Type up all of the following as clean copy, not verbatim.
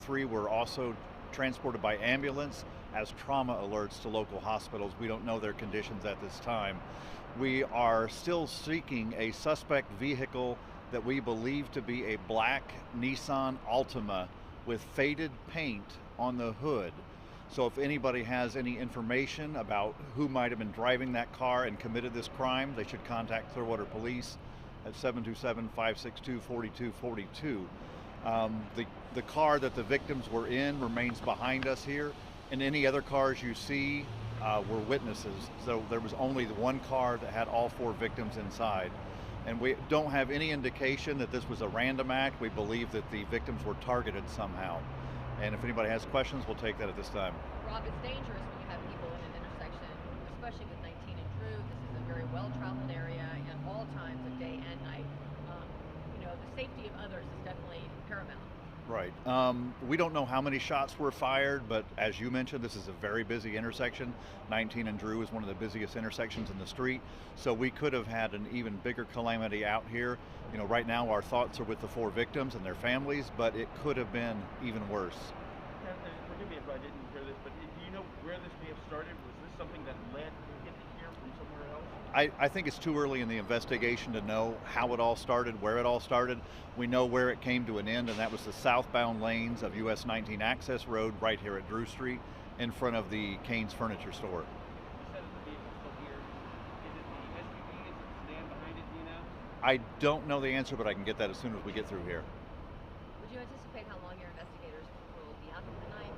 3 were also transported by ambulance as trauma alerts to local hospitals. We don't know their conditions at this time. We are still seeking a suspect vehicle that we believe to be a black Nissan Altima with faded paint on the hood. So if anybody has any information about who might have been driving that car and committed this crime, they should contact Clearwater Police at 727-562-4242. The car that the victims were in remains behind us here, and any other cars you see were witnesses. So there was only the one car that had all 4 victims inside. And we don't have any indication that this was a random act. We believe that the victims were targeted somehow. And if anybody has questions, we'll take that at this time. Rob, it's dangerous when you have people in an intersection, especially with 19 and Drew. This is a very well-traveled area at all times of day and night. The safety of others is definitely paramount. Right. We don't know how many shots were fired, but as you mentioned, this is a very busy intersection. 19 and Drew is one of the busiest intersections in the street, so we could have had an even bigger calamity out here. Right now our thoughts are with the 4 victims and their families, but it could have been even worse. And forgive me if I didn't hear this, but do you know where this may have started? Was this something that led it here from somewhere else? I think it's too early in the investigation to know how it all started, where it all started. We know where it came to an end, and that was the southbound lanes of US 19 Access Road right here at Drew Street in front of the Kane's Furniture Store. You said that the vehicle's still here. Is it the SUV? Is it the sedan behind it? Do you know? I don't know the answer, but I can get that as soon as we get through here. Would you anticipate how long your investigators will be out here tonight?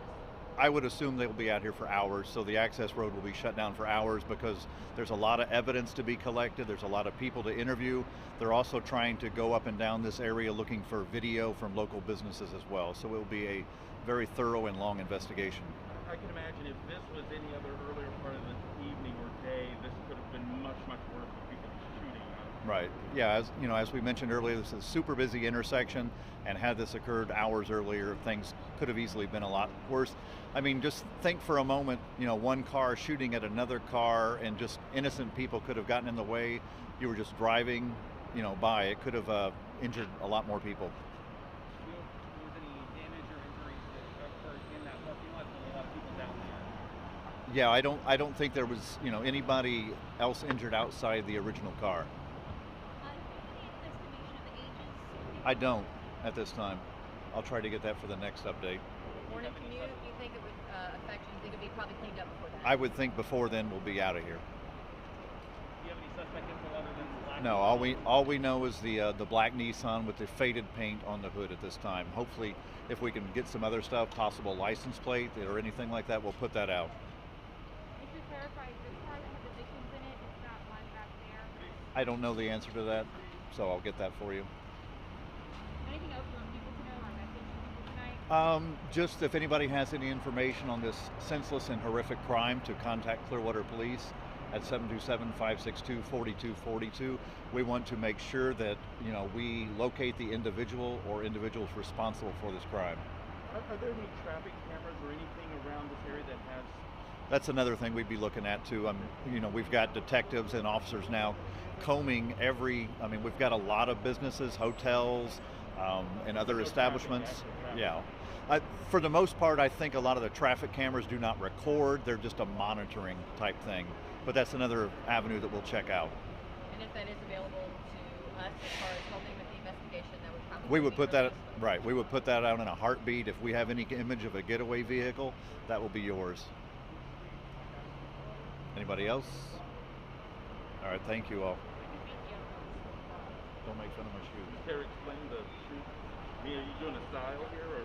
I would assume they'll be out here for hours, so the access road will be shut down for hours because there's a lot of evidence to be collected, there's a lot of people to interview. They're also trying to go up and down this area looking for video from local businesses as well, so it will be a very thorough and long investigation. I can imagine if this was any other earlier part of the evening or day, this could have been much, much worse with people shooting. Right. Yeah, as we mentioned earlier, this is a super busy intersection, and had this occurred hours earlier, things could have easily been a lot worse. I mean, just think for a moment, one car shooting at another car and just innocent people could have gotten in the way. You were just driving, by. It could have injured a lot more people. Was any damage or injuries that occurred in that parking lot? There's a lot of people down there. Yeah, I don't think there was, anybody else injured outside the original car. I don't at this time. I'll try to get that for the next update. Morning commute, do you think it would affect you? Do you think it would be probably cleaned up before that? I would think before then we'll be out of here. Do you have any suspect info other than the black? No, all we know is the black Nissan with the faded paint on the hood at this time. Hopefully, if we can get some other stuff, possible license plate or anything like that, we'll put that out. Just to clarify, this car that has the victims in it, it's not one back there. I don't know the answer to that, so I'll get that for you. Anything else you want people to know or message people tonight? Just if anybody has any information on this senseless and horrific crime, to contact Clearwater Police at 727-562-4242. We want to make sure that we locate the individual or individuals responsible for this crime. Are there any traffic cameras or anything around this area that has? That's another thing we'd be looking at too. We've got detectives and officers now combing we've got a lot of businesses, hotels, and other establishments. Yeah. For the most part, I think a lot of the traffic cameras do not record. They're just a monitoring type thing. But that's another avenue that we'll check out. And if that is available to us as far as helping with the investigation, that would probably We would be put for that us. right. We would put that out in a heartbeat. If we have any image of a getaway vehicle, that will be yours. Anybody else? All right. Thank you all. Don't make fun of my shoes. Care explain the shoot? I mean, are you doing a style here or?